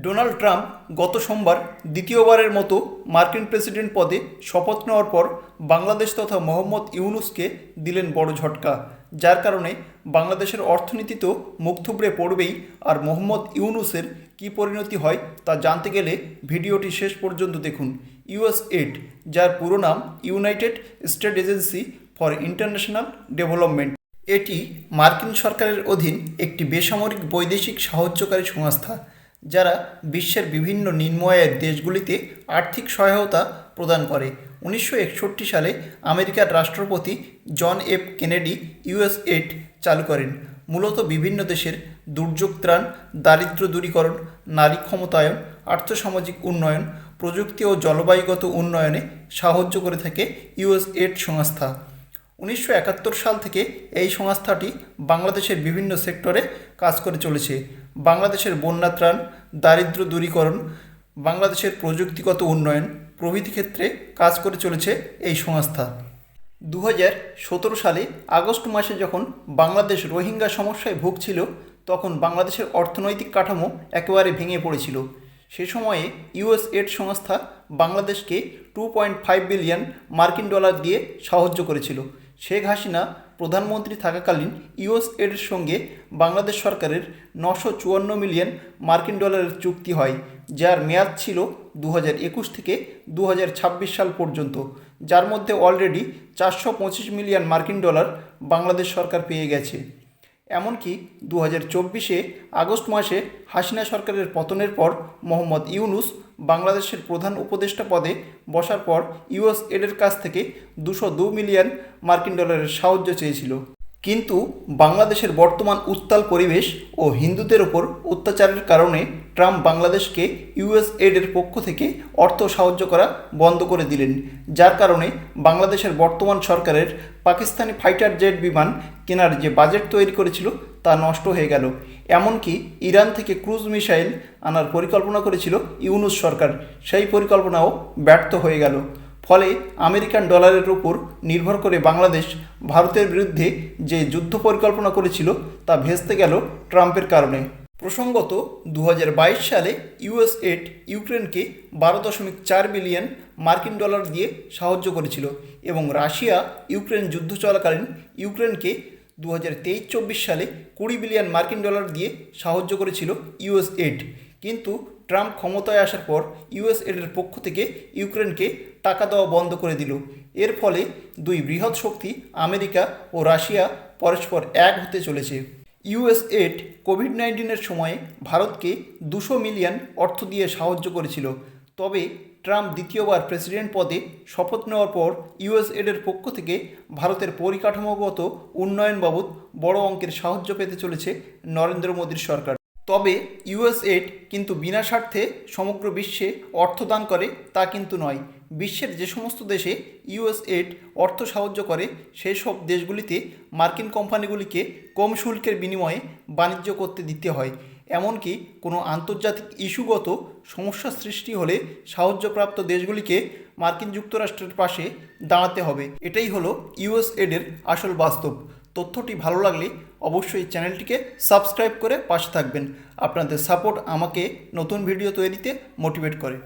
Donald Trump গত সোমবার দ্বিতীয়বারের মতো মার্কিন প্রেসিডেন্ট পদে শপথ নেওয়ার পর বাংলাদেশ তথা মোহাম্মদ ইউনূসকে দিলেন বড় ঝটকা, যার কারণে বাংলাদেশের অর্থনীতিতেও মুখ থুবড়ে পড়বেই। আর মোহাম্মদ ইউনূসের কী পরিণতি হয় তা জানতে গেলে ভিডিওটি শেষ পর্যন্ত দেখুন। ইউএসএইড, যার পুরো নাম United state agency for international development, এটি মার্কিন সরকারের অধীন একটি বেসামরিক বৈদেশিক সাহায্যকারী সংস্থা, যারা বিশ্বের বিভিন্ন নিম্ন আয়ের দেশগুলিতে আর্থিক সহায়তা প্রদান করে। 1961 সালে আমেরিকার রাষ্ট্রপতি জন এফ কেনেডি ইউএসএইড চালু করেন, মূলত বিভিন্ন দেশের দুর্যোগ ত্রাণ, দারিদ্র্য দূরীকরণ, নারী ক্ষমতায়ন, আর্থসামাজিক উন্নয়ন, প্রযুক্তি ও জলবায়ুগত উন্নয়নে সাহায্য করে থাকে ইউএসএইড সংস্থা। 1971 সাল থেকে এই সংস্থাটি বাংলাদেশের বিভিন্ন সেক্টরে কাজ করে চলেছে। বাংলাদেশের বন্যা ত্রাণ, দারিদ্র্য দূরীকরণ, বাংলাদেশের প্রযুক্তিগত উন্নয়ন প্রভৃতি ক্ষেত্রে কাজ করে চলেছে এই সংস্থা। 2017 সালে আগস্ট মাসে যখন বাংলাদেশ রোহিঙ্গা সমস্যায় ভুগছিল, তখন বাংলাদেশের অর্থনৈতিক কাঠামো একেবারে ভেঙে পড়েছিল। সে সময়ে ইউএসএইড সংস্থা বাংলাদেশকে 2.5 বিলিয়ন মার্কিন ডলার দিয়ে সাহায্য করেছিল। শেখ হাসিনা প্রধানমন্ত্রী থাকাকালীন ইউএসএইডের সঙ্গে বাংলাদেশ সরকারের 954 মিলিয়ন মার্কিন ডলারের চুক্তি হয়, যার মেয়াদ ছিল 2021 থেকে 2026 সাল পর্যন্ত, যার মধ্যে অলরেডি 425 মিলিয়ন মার্কিন ডলার বাংলাদেশ সরকার পেয়ে গেছে। এমনকি 2024 আগস্ট মাসে হাসিনা সরকারের পতনের পর মোহাম্মদ ইউনূস বাংলাদেশের প্রধান উপদেষ্টা পদে বসার পর ইউএসএইডের কাছ থেকে 202 মিলিয়ন মার্কিন ডলারের সাহায্য চেয়েছিল। কিন্তু বাংলাদেশের বর্তমান উত্তাল পরিবেশ ও হিন্দুদের ওপর অত্যাচারের কারণে ট্রাম্প বাংলাদেশকে ইউএসএইডের পক্ষ থেকে অর্থ সাহায্য করা বন্ধ করে দিলেন, যার কারণে বাংলাদেশের বর্তমান সরকারের পাকিস্তানি ফাইটার জেট বিমান কেনার যে বাজেট তৈরি করেছিল তা নষ্ট হয়ে গেল। এমনকি ইরান থেকে ক্রুজ মিসাইল আনার পরিকল্পনা করেছিল ইউনূস সরকার, সেই পরিকল্পনাও ব্যর্থ হয়ে গেল। ফলে আমেরিকান ডলারের উপর নির্ভর করে বাংলাদেশ ভারতের বিরুদ্ধে যে যুদ্ধ পরিকল্পনা করেছিল তা ভেস্তে গেল ট্রাম্পের কারণে। প্রসঙ্গত 2022 সালে ইউএসএইড ইউক্রেনকে 12.4 বিলিয়ন মার্কিন ডলার দিয়ে সাহায্য করেছিল এবং রাশিয়া ইউক্রেন যুদ্ধ চলাকালীন ইউক্রেনকে 2023-24 সালে 20 বিলিয়ন মার্কিন ডলার দিয়ে সাহায্য করেছিল ইউএসএইড। কিন্তু ট্রাম্প ক্ষমতায় আসার পর ইউএসএইডের পক্ষ থেকে ইউক্রেনকে টাকা দেওয়া বন্ধ করে দিল। এর ফলে দুই বৃহৎ শক্তি আমেরিকা ও রাশিয়া পরস্পর এক হতে চলেছে। ইউএসএইড কোভিড-19-এর সময়ে ভারতকে 200 মিলিয়ন অর্থ দিয়ে সাহায্য করেছিল। তবে ট্রাম্প দ্বিতীয়বার প্রেসিডেন্ট পদে শপথ নেওয়ার পর ইউএসএইডের পক্ষ থেকে ভারতের পরিকাঠামোগত উন্নয়ন বাবদ বড় অঙ্কের সাহায্য পেতে চলেছে নরেন্দ্র মোদীর সরকার। তবে ইউএসএইড কিন্তু বিনা স্বার্থে সমগ্র বিশ্বে অর্থ দান করে তা কিন্তু নয়। বিশ্বের যে সমস্ত দেশে ইউএসএইড অর্থ সাহায্য করে সেই সব দেশগুলিতে মার্কিন কোম্পানিগুলিকে কম শুল্কের বিনিময়ে বাণিজ্য করতে দিতে হয়। এমনকি কোনো আন্তর্জাতিক ইস্যুগত সমস্যা সৃষ্টি হলে সাহায্যপ্রাপ্ত দেশগুলিকে মার্কিন যুক্তরাষ্ট্রের পাশে দাঁড়াতে হবে। এটাই হলো ইউএসএইডের আসল বাস্তব। তথ্যটি ভালো লাগলে অবশ্যই চ্যানেলটিকে সাবস্ক্রাইব করে পাশে থাকবেন। আপনাদের সাপোর্ট আমাকে নতুন ভিডিও তৈরিতে মোটিভেট করে।